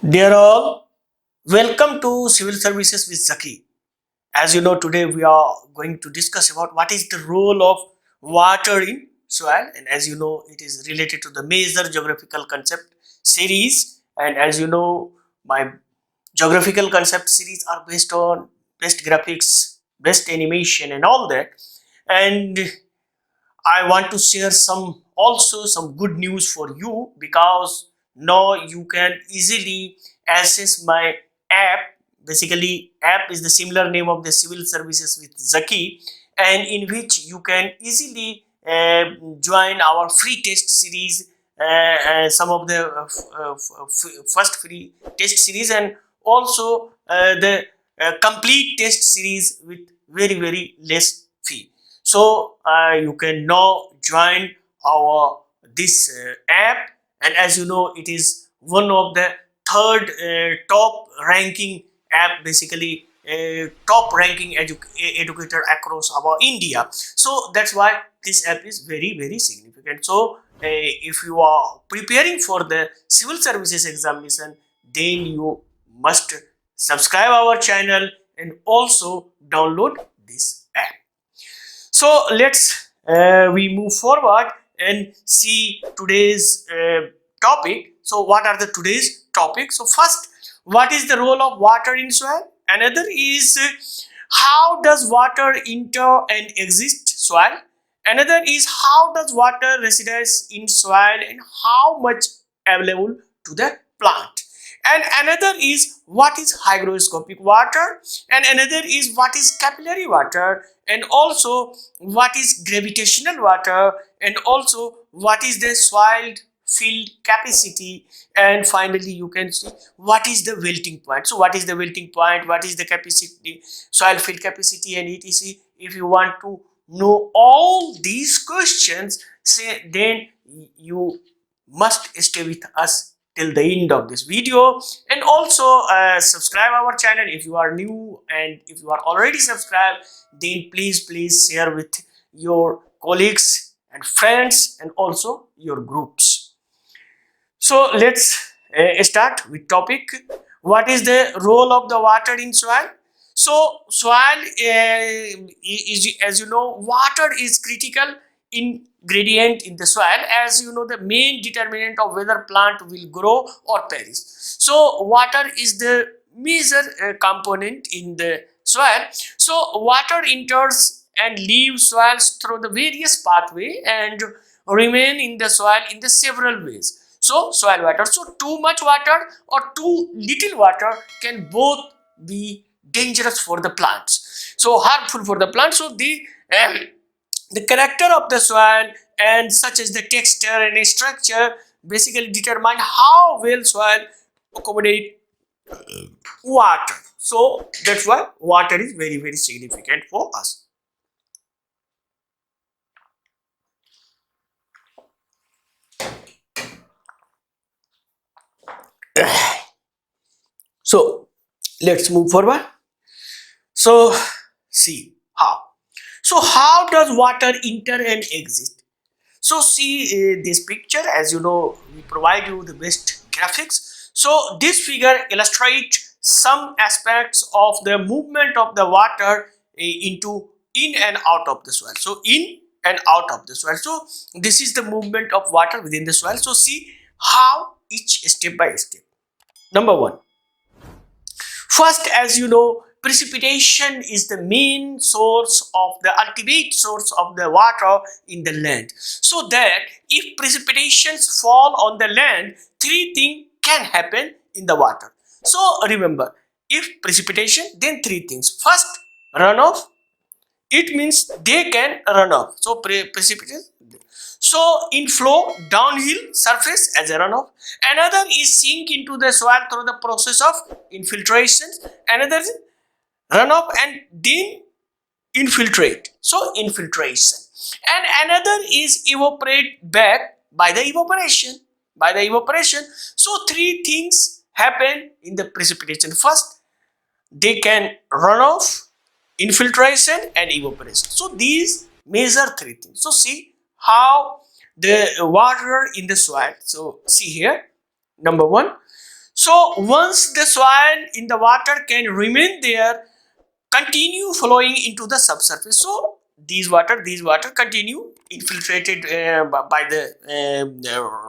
Dear all, welcome to Civil Services with ZAKI. As you know, today we are going to discuss about what is the role of water in soil, and as you know, it is related to the major geographical concept series. And as you know, my geographical concept series are based on best graphics, best animation, and all that. And I want to share some good news for you because now you can easily access my app. Basically, app is the similar name of the civil services with ZAKI, and in which you can easily join our free test series, some of the first free test series, and also the complete test series with very less fee. So you can now join our this app, and as you know, it is one of the third top ranking app, basically top ranking educator across our India. So that's why this app is very significant. So if you are preparing for the civil services examination, then you must subscribe our channel and also download this app. So let's we move forward and see today's topic. So what are the today's topics? So first, what is the role of water in soil? Another is how does water enter and exist soil? Another is how does water resides in soil and how much available to the plant? And another is what is hygroscopic water, and another is what is capillary water, and also what is gravitational water, and also what is the soil field capacity, and finally you can see what is the wilting point. So what is the wilting point, what is the capacity, soil field capacity, and etc. If you want to know all these questions, then you must stay with us till the end of this video, and also subscribe our channel if you are new, and if you are already subscribed, then please share with your colleagues and friends and also your groups. So let's start with topic. What is the role of the water in soil? So soil is, as you know, water is critical ingredient in the soil, as you know, the main determinant of whether plant will grow or perish. So water is the major component in the soil. So water enters and leaves soils through the various pathway and remain in the soil in the several ways. So soil water, so too much water or too little water can both be dangerous for the plants, so harmful for the plants. So the character of the soil and such as the texture and structure basically determine how well soil accommodate water. So that's why water is very significant for us. So let's move forward. So see how. So how does water enter and exist? So see this picture, as you know, we provide you the best graphics. So this figure illustrates some aspects of the movement of the water in and out of the soil. So in and out of the soil. So this is the movement of water within the soil. So see how each step by step. Number one. First, as you know, precipitation is the main source of the ultimate source of the water in the land. So that if precipitations fall on the land, three things can happen in the water. So remember, if precipitation, then three things. First, runoff. It means they can run off. So precipitation. So inflow, downhill surface as a runoff. Another is sink into the soil through the process of infiltration. Another is runoff and then infiltrate. So infiltration. And another is evaporate back by the evaporation. So three things happen in the precipitation. First, they can run off, infiltration, and evaporation. So these major three things. So see how the water in the soil. So see here, number one. So once the soil in the water can remain there, continue flowing into the subsurface. So these water continue infiltrated by the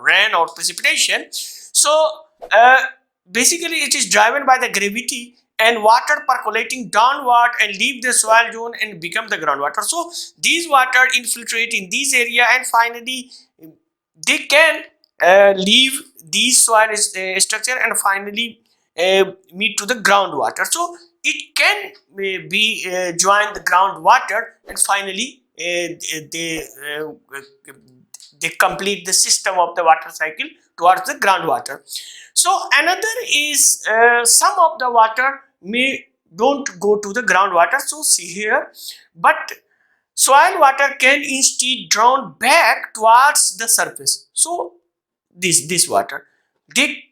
rain or precipitation. So uh, basically it is driven by the gravity and water percolating downward and leave the soil zone and become the groundwater. So these water infiltrate in this area and finally they can leave these soil structure and finally meet to the groundwater. So it can be join the groundwater and finally they complete the system of the water cycle towards the groundwater. So another is some of the water may don't go to the groundwater. So see here, but soil water can instead drawn back towards the surface. So this water, they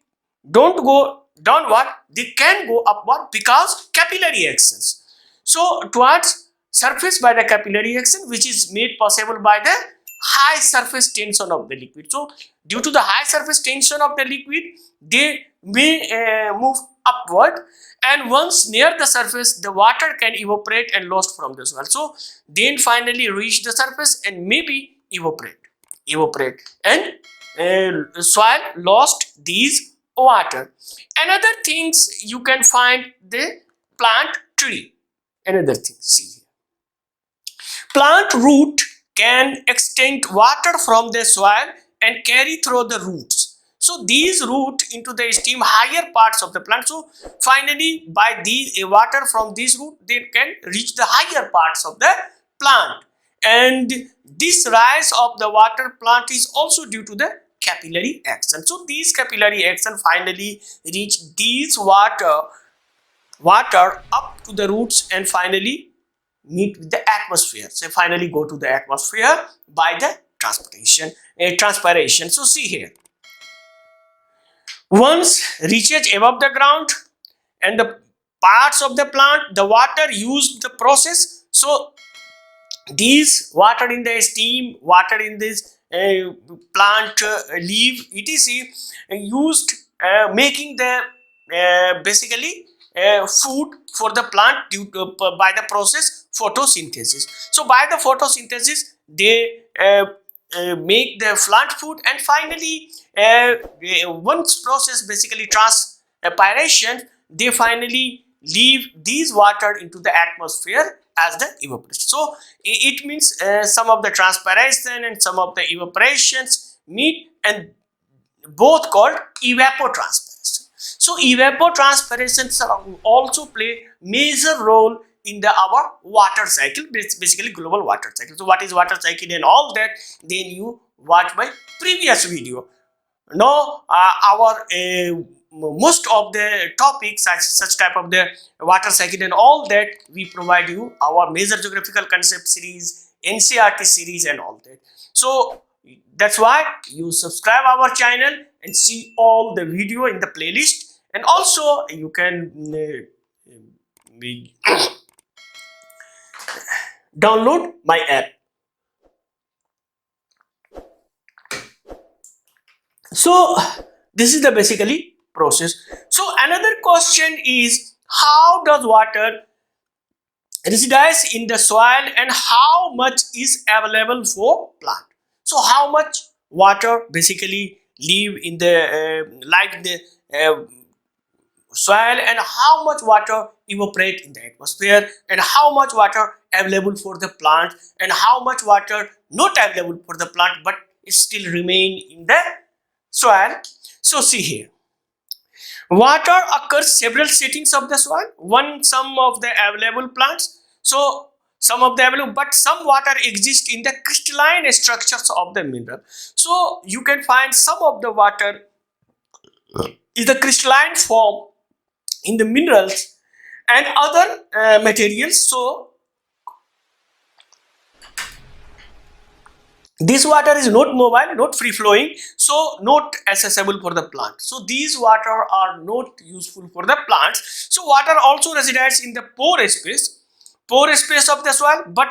don't go downward, they can go upward because capillary actions. So towards surface by the capillary action, which is made possible by the high surface tension of the liquid. So due to the high surface tension of the liquid, they may move upward, and once near the surface the water can evaporate and lost from the soil. So then finally reach the surface and maybe evaporate and soil lost these water. Another things you can find the plant tree. Another thing, see here. Plant root can extend water from the soil and carry through the roots. So these root into the stem higher parts of the plant. So finally by the water from this root they can reach the higher parts of the plant. And this rise of the water plant is also due to the capillary action. So these capillary action finally reach these water up to the roots and finally meet with the atmosphere. So finally go to the atmosphere by the transpiration. So see here, once reaches above the ground and the parts of the plant, the water used the process. So these water in the steam, water in this plant leaf etc used making the basically food for the plant due to, by the process photosynthesis. So by the photosynthesis they make the plant food, and finally once process basically transpiration, they finally leave these water into the atmosphere as the evaporation. So it means some of the transpiration and some of the evaporations meet, and both called evapotranspiration. So evapotranspirations also play major role in the our water cycle, basically global water cycle. So what is water cycle and all that, then you watch my previous video. Now our most of the topics such type of the water cycle and all that, we provide you our major geographical concept series, NCRT series and all that. So that's why you subscribe our channel and see all the video in the playlist, and also you can download my app. So this is the basically process. So another question is, how does water resides in the soil and how much is available for plant? So how much water basically live in the like the soil, and how much water evaporate in the atmosphere, and how much water available for the plant, and how much water not available for the plant but it still remain in the soil. So see here, water occurs several settings of the soil. One, some of the available plants. So some of the available, but some water exists in the crystalline structures of the mineral. So you can find some of the water is the crystalline form in the minerals and other materials. So this water is not mobile, not free flowing, so not accessible for the plant. So these water are not useful for the plants. So water also resides in the pore space of the soil, but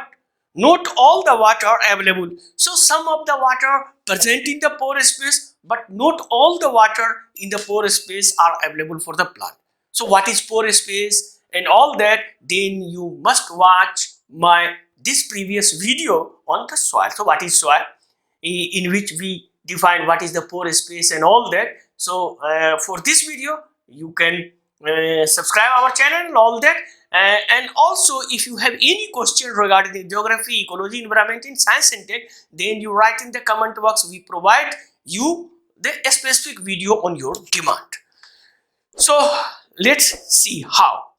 not all the water available. So some of the water present in the pore space, but not all the water in the pore space are available for the plant. So what is pore space and all that, then you must watch my this previous video on the soil. So what is soil, in which we define what is the pore space and all that. So for this video you can subscribe our channel and all that. And also, if you have any question regarding the geography, ecology, environment in science and tech, then you write in the comment box. We provide you the specific video on your demand. So let's see how.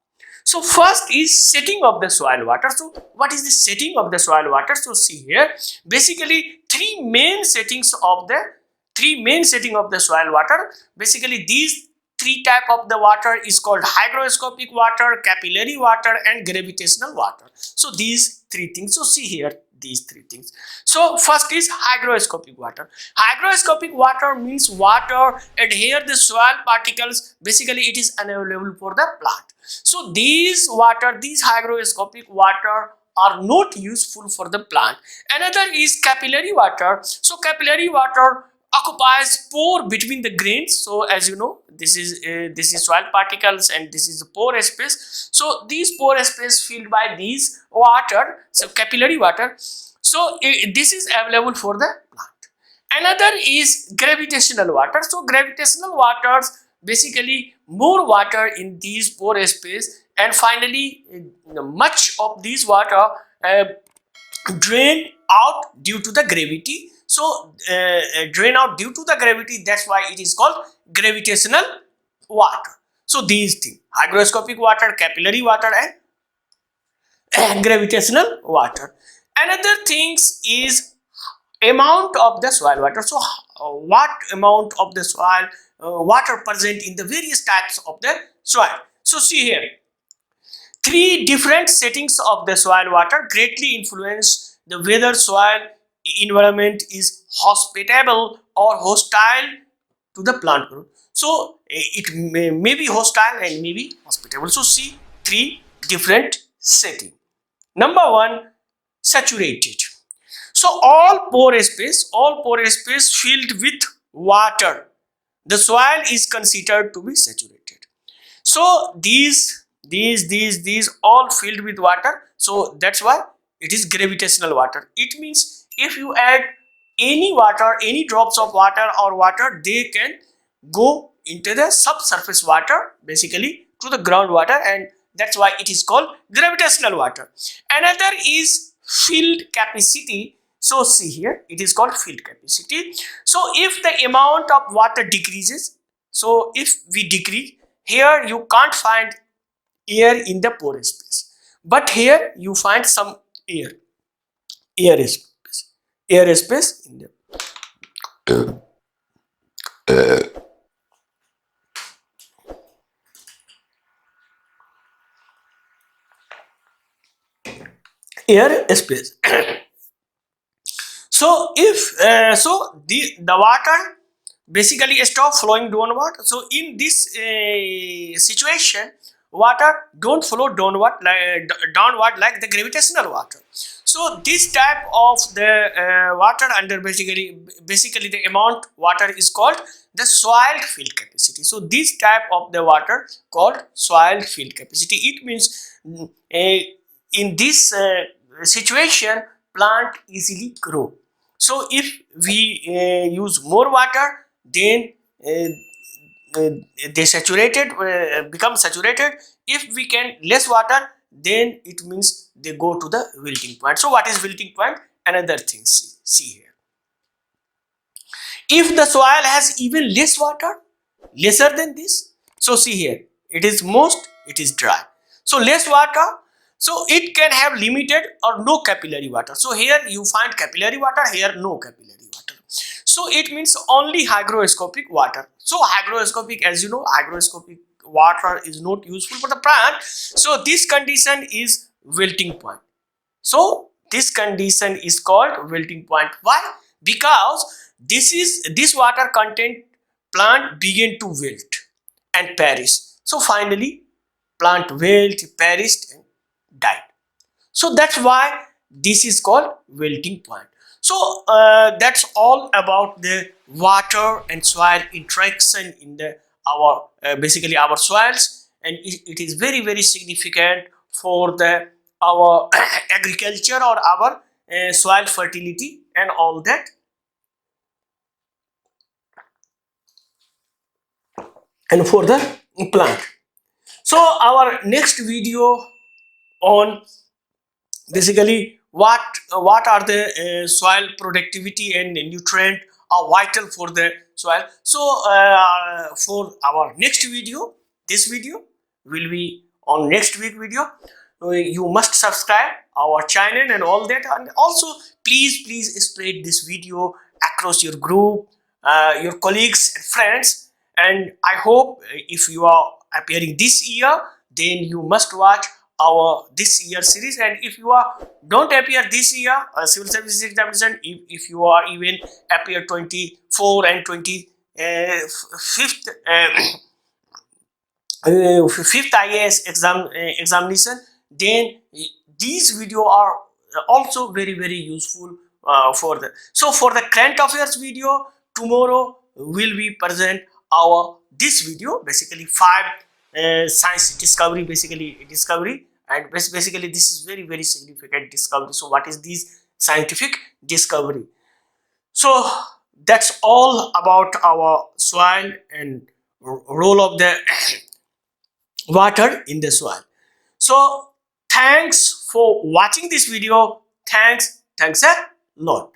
So first is setting of the soil water. So what is the setting of the soil water? So see here, basically three main settings of the soil water. Basically these three type of the water is called hygroscopic water, capillary water and gravitational water. So these three things. So see here these three things. So first is hygroscopic water. Hygroscopic water means water adhere the soil particles. Basically it is unavailable for the plant. So these hygroscopic water are not useful for the plant. Another is capillary water. So capillary water occupies pore between the grains. So as you know, this is soil particles and this is the pore space. So these pore space filled by these water, so capillary water. So this is available for the plant. Another is gravitational water. So gravitational waters, basically more water in these pore space, and finally much of these water drain out due to the gravity. So drain out due to the gravity, that's why it is called gravitational water. So these things, hygroscopic water, capillary water and gravitational water. Another things is amount of the soil water. So what amount of the soil water present in the various types of the soil. So see here, three different settings of the soil water greatly influence the whether soil environment is hospitable or hostile to the plant growth. So it may be hostile and may be hospitable. So see three different settings. Number one, saturated. So all pore space filled with water, the soil is considered to be saturated. So these all filled with water. So that's why it is gravitational water. It means if you add any water, any drops of water or water, they can go into the subsurface water, basically to the groundwater, and that's why it is called gravitational water. Another is field capacity. So see here, it is called field capacity. So if the amount of water decreases, so if we decrease, here you can't find air in the pore space, but here you find some air space in the air space. So if the water basically stop flowing downward. So in this situation, water don't flow downward like the gravitational water. So this type of the water under basically the amount water is called the soil field capacity. So this type of the water called soil field capacity. It means in this situation plant easily grow. So if we use more water, then they become saturated. If we can less water, then it means they go to the wilting point. So what is wilting point? Another thing, see here. If the soil has even less water, lesser than this, so see here, it is dry. So less water, so it can have limited or no capillary water. So here you find capillary water, here no capillary water. So it means only hygroscopic water. So hygroscopic, as you know, hygroscopic water is not useful for the plant. So this condition is wilting point. So this condition is called wilting point. Why? Because this water content plant begin to wilt and perish. So finally plant wilt, perished and died. So that's why this is called wilting point. So that's all about the water and soil interaction in the our basically our soils, and it is very significant for the our agriculture or our soil fertility and all that, and for the plant. So our next video on basically what are the soil productivity and nutrient are vital for the soil. So for our next video, this video will be on next week video. You must subscribe our channel and all that, and also please spread this video across your group, your colleagues and friends. And I hope if you are appearing this year, then you must watch our this year series. And if you are don't appear this year civil services examination, if you are even appear 24 and 25th fifth IAS examination, then these video are also very useful for the. So for the current affairs video, tomorrow will be present our this video, basically 5 science discovery, basically discovery, and basically this is very significant discovery. So what is this scientific discovery? So that's all about our soil and role of the water in the soil. So thanks for watching this video. Thanks a lot.